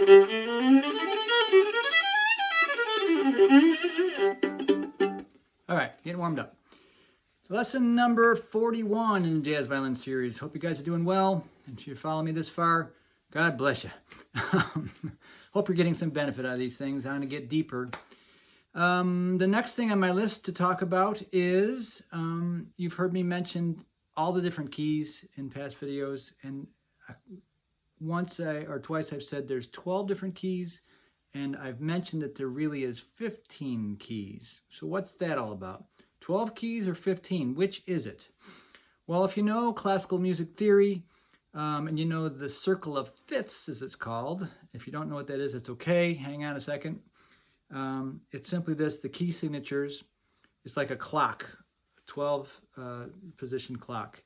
All right, getting warmed up. Lesson number 41 in the Jazz Violin series. Hope you guys are doing well. And if you follow me this far, God bless you. Hope you're getting some benefit out of these things. I'm going to get deeper. The next thing on my list to talk about is, you've heard me mention all the different keys in past videos. And once or twice I've said there's 12 different keys. And I've mentioned that there really is 15 keys. So what's that all about? 12 keys or 15? Which is it? Well, if you know classical music theory, and you know the circle of fifths, as it's called. If you don't know what that is, it's okay. Hang on a second. It's simply this: the key signatures. It's like a clock, 12 position clock.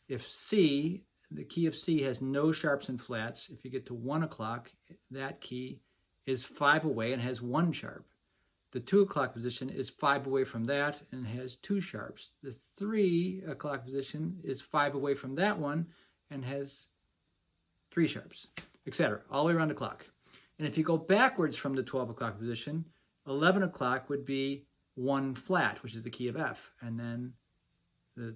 If C, the key of C has no sharps and flats, if you get to 1 o'clock, that key is 5 away and has 1 sharp. The 2 o'clock position is 5 away from that and has 2 sharps. The 3 o'clock position is 5 away from that one and has 3 sharps, etc., all the way around the clock. And if you go backwards from the 12 o'clock position, 11 o'clock would be 1 flat, which is the key of F. And then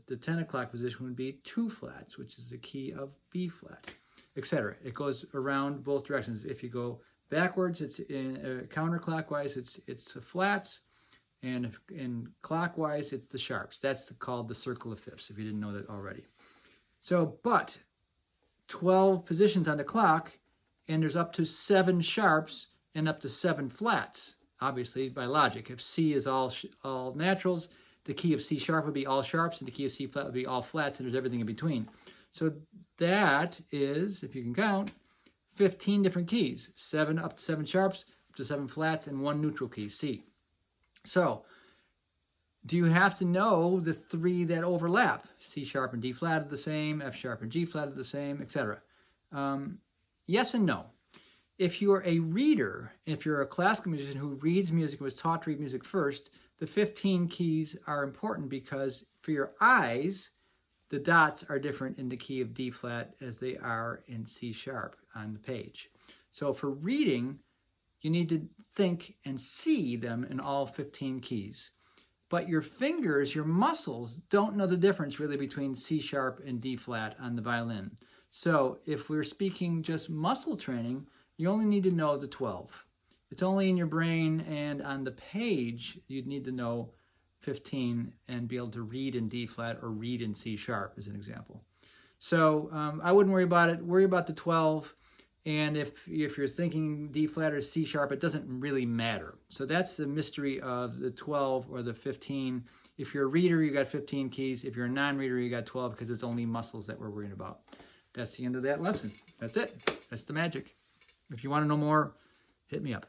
the 10 o'clock position would be 2 flats, which is the key of B flat, etc. It goes around both directions. If you go backwards, it's in counterclockwise, it's the flats, and in clockwise, it's the sharps. That's called the circle of fifths, if you didn't know that already. So, but 12 positions on the clock, and there's up to 7 sharps and up to 7 flats, obviously, by logic. If C is all naturals, the key of C sharp would be all sharps, and the key of C flat would be all flats, and there's everything in between. So that is, if you can count, 15 different keys, 7 up to 7 sharps, up to 7 flats, and 1 neutral key, C. So, do you have to know the 3 that overlap? C sharp and D flat are the same, F sharp and G flat are the same, etc. Yes and no. If you're a reader, if you're a classical musician who reads music and was taught to read music first, the 15 keys are important because for your eyes, the dots are different in the key of D flat as they are in C sharp on the page. So for reading, you need to think and see them in all 15 keys. But your fingers, your muscles, don't know the difference really between C sharp and D flat on the violin. So if we're speaking just muscle training, you only need to know the 12. It's only in your brain, and on the page, you'd need to know 15 and be able to read in D flat or read in C sharp as an example. So I wouldn't worry about it. Worry about the 12. And if you're thinking D flat or C sharp, it doesn't really matter. So that's the mystery of the 12 or the 15. If you're a reader, you got 15 keys. If you're a non-reader, you got 12 because it's only muscles that we're worrying about. That's the end of that lesson. That's it. That's the magic. If you want to know more, hit me up.